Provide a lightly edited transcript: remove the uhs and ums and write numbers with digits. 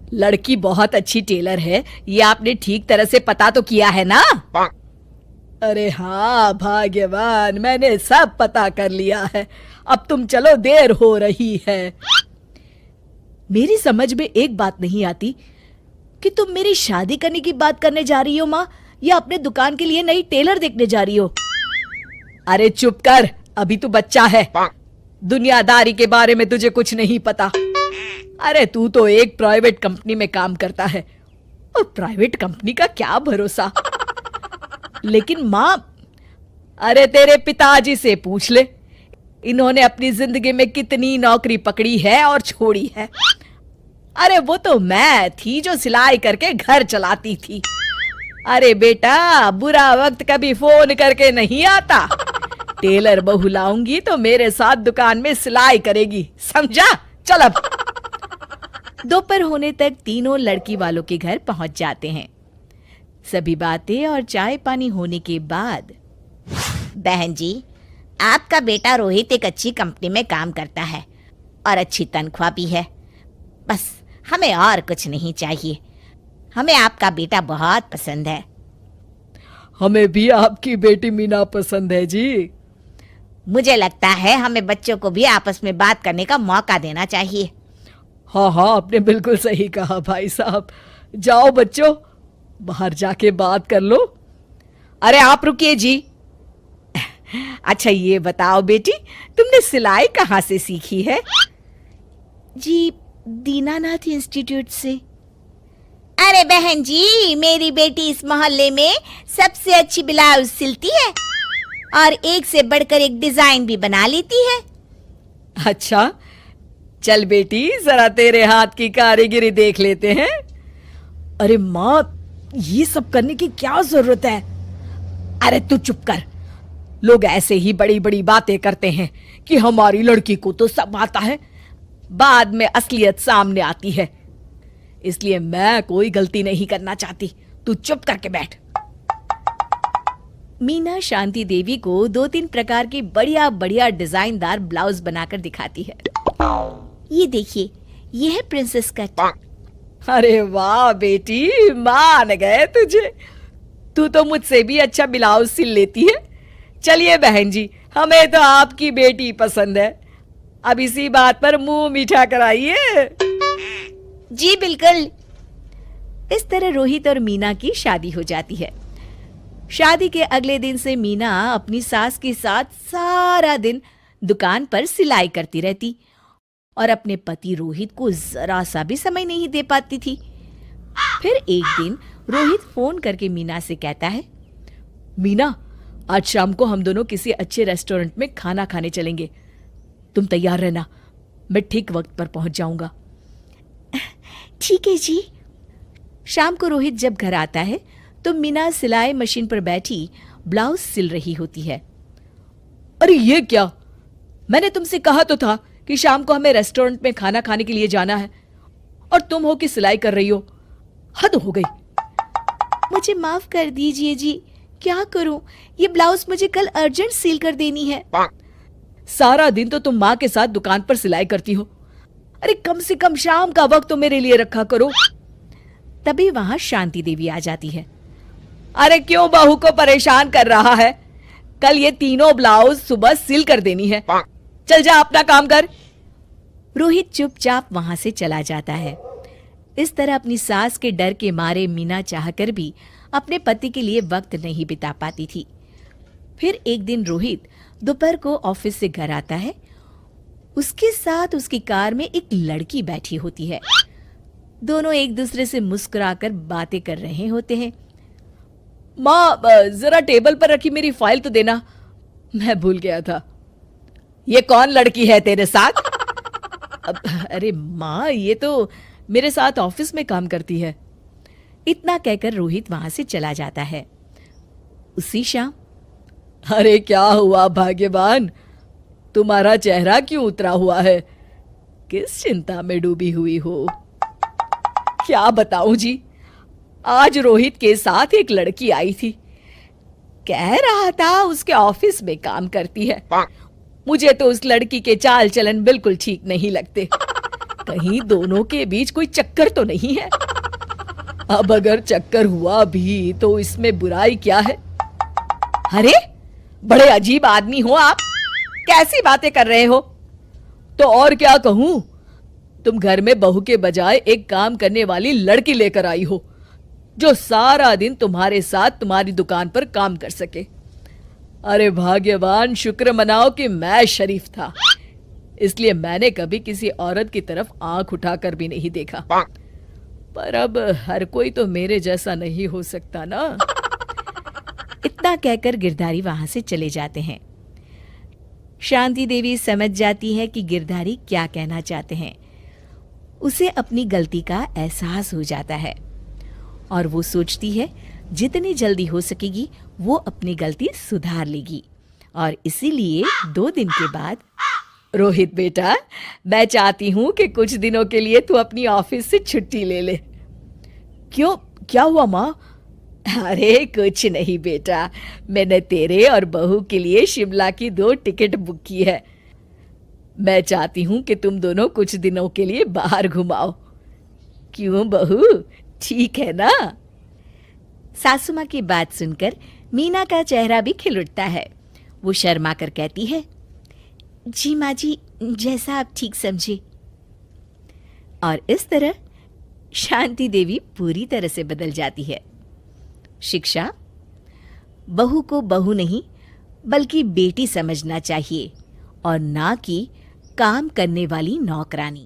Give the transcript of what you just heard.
लड़की बहुत अच्छी टेलर है, ये आपने ठीक तरह से पता तो किया है ना? अरे हाँ भाग्यवान, मैंने सब पता कर लिया है। अब तुम चलो, देर हो रही है। मेरी समझ में एक बात नहीं आती कि तुम मेरी शादी करने की बात करने जा रही हो माँ, या अपने दुकान के लिए नई टेलर देखने जा रही हो? अरे चुप कर, अभी तू बच्चा है, दुनियादारी के बारे में तुझे कुछ नहीं पता। अरे तू तो एक प्राइवेट कंपनी में काम करता है, और प्राइवेट कंपनी का क्या भरोसा। लेकिन माँ, अरे तेरे पिताजी से पूछ ले, इन्होंने अपनी जिंदगी में कितनी नौकरी पकड़ी है और छोड़ी है। अरे वो तो मैं थी जो सिलाई करके घर चलाती थी। अरे बेटा, बुरा वक्त कभी फोन करके नहीं आता। टेलर बहू लाऊंगी तो मेरे साथ दुकान में सिलाई करेगी, समझा? चल अब। दोपहर होने तक तीनों लड़की वालों के घर पहुंच जाते हैं। सभी बातें और चाय पानी होने के बाद, बहन जी, आपका बेटा रोहित एक अच्छी कंपनी में काम करता है और अच्छी तनख्वाह भी है। बस हमें और कुछ नहीं चाहिए। हमें आपका बेटा बहुत पसंद है। हमें भी आपकी बेटी मीना पसंद है जी। मुझे लगता है हमें बच्चों को भी आपस में बात करने का मौका देना चाहिए। हाँ हाँ, आपने बिल्कुल सही कहा भाई साहब। जाओ बच्चों, बाहर जाके बात कर लो। अरे आप रुकिए जी। अच्छा ये बताओ बेटी, तुमने सिलाई कहाँ से सीखी है? जी, दीनानाथ इंस्टीट्यूट से। अरे बहन जी, मेरी बेटी इस मोहल्ले में सबसे अच्छी ब्लाउज सिलती है और एक से बढ़कर एक डिजाइन भी बना लेती है। अच्छा, चल बेटी, जरा तेरे हाथ की कारीगरी देख लेते हैं। अरे माँ, ये सब करने की क्या जरूरत है? अरे तू चुप कर। लोग ऐसे ही बड़ी बड़ी बातें करते हैं कि हमारी लड़की को तो सब आता है, बाद में असलियत सामने आती है। इसलिए मैं कोई गलती नहीं करना चाहती, तू चुप करके बैठ। मीना शांति देवी को 2-3 प्रकार की बढ़िया बढ़िया डिजाइनदार ब्लाउज बनाकर दिखाती है। ये देखिए, ये है प्रिंसेस कट। अरे वाह बेटी, मान गए तुझे। तू तो मुझसे भी अच्छा ब्लाउज सिल लेती है। चलिए बहन जी, हमें तो आपकी बेटी पसंद है। अब इसी बात पर मुंह मीठा कराइए। जी बिल्कुल। इस तरह रोहित और मीना की शादी हो जाती है। शादी के अगले दिन से मीना अपनी सास के साथ सारा दिन दुकान पर सिलाई करती रहती और अपने पति रोहित को जरा सा भी समय नहीं दे पाती थी। फिर एक दिन रोहित फोन करके मीना से कहता है, मीना, आज शाम को हम दोनों किसी अच्छे रेस्टोरेंट में खाना खाने चलेंगे। तुम तैयार रहना, मैं ठीक वक्त पर पहुंच जाऊंगा। ठीक है जी। शाम को रोहित जब घर आता है तो मीना सिलाई मशीन पर बैठी ब्लाउज सिल रही होती है। अरे ये क्या, मैंने तुमसे कहा तो था कि शाम को हमें रेस्टोरेंट में खाना खाने के लिए जाना है, और तुम हो कि सिलाई कर रही हो। हद हो गई। मुझे माफ कर दीजिए जी, क्या करूं, ये ब्लाउज मुझे कल अर्जेंट सील कर देनी है। सारा दिन तो तुम माँ के साथ दुकान पर सिलाई करती हो, अरे कम से कम शाम का वक्त तो मेरे लिए रखा करो। तभी वहां शांति देवी आ जाती है। अरे क्यों बहू को परेशान कर रहा है? कल ये तीनों ब्लाउज सुबह सिल कर देनी है। चल जा, अपना काम कर। रोहित चुपचाप वहां से चला जाता है। इस तरह अपनी सास के डर के मारे मीना चाहकर भी अपने पति के लिए वक्त नहीं बिता पाती थी। फिर एक दिन रोहित दोपहर को ऑफिस से घर आता है। उसके साथ उसकी कार में एक लड़की बैठी होती है। दोनों एक दूसरे से मुस्कुराकर बातें कर रहे होते हैं। माँ, जरा टेबल पर रखी मेरी फाइल तो देना, मैं भूल गया था। ये कौन लड़की है तेरे साथ? अरे माँ, ये तो मेरे साथ ऑफिस में काम करती है। इतना कहकर रोहित वहां से चला जाता है। उसी शाम, अरे क्या हुआ भाग्यवान, तुम्हारा चेहरा क्यों उतरा हुआ है? किस चिंता में डूबी हुई हो? क्या बताऊं जी, आज रोहित के साथ एक लड़की आई थी। कह रहा था उसके ऑफिस में काम करती है। मुझे तो उस लड़की के चाल चलन बिल्कुल ठीक नहीं लगते। कहीं दोनों के बीच कोई चक्कर तो नहीं है। अब अगर चक्कर हुआ भी तो इसमें बुराई क्या है? अरे बड़े अजीब आदमी हो आप, कैसी बातें कर रहे हो? तो और क्या कहूं, तुम घर में बहू के बजाय एक काम करने वाली लड़की लेकर आई हो जो सारा दिन तुम्हारे साथ तुम्हारी दुकान पर काम कर सके। अरे भाग्यवान, शुक्र मनाओ कि मैं शरीफ था, इसलिए मैंने कभी किसी औरत की तरफ आंख उठाकर भी नहीं देखा। पर अब हर कोई तो मेरे जैसा नहीं हो सकता ना। इतना कहकर गिरधारी वहां से चले जाते हैं। शांति देवी समझ जाती है कि गिरधारी क्या कहना चाहते हैं। उसे अपनी गलती का एहसास हो जाता है और वो सोचती है जितनी जल्दी हो सकेगी वो अपनी गलती सुधार लेगी। और इसीलिए 2 दिन के बाद, रोहित बेटा, मैं चाहती हूं कि कुछ दिनों के लिए तू अपनी ऑफिस से छुट्टी ले ले। क्यों, क्या हुआ माँ? अरे कुछ नहीं बेटा, मैंने तेरे और बहू के लिए शिमला की 2 टिकट बुक की है। मैं चाहती हूं कि तुम दोनों कुछ दिनों के लिए बाहर घुमाओ। क्यों बहू, ठीक है ना? सासू माँ की बात सुनकर मीना का चेहरा भी खिल उठता है। वो शर्मा कर कहती है, जी माँ जी, जैसा आप ठीक समझे। और इस तरह शांति देवी पूरी तरह से बदल जाती है। शिक्षा, बहू को बहू नहीं बल्कि बेटी समझना चाहिए और ना कि काम करने वाली नौकरानी।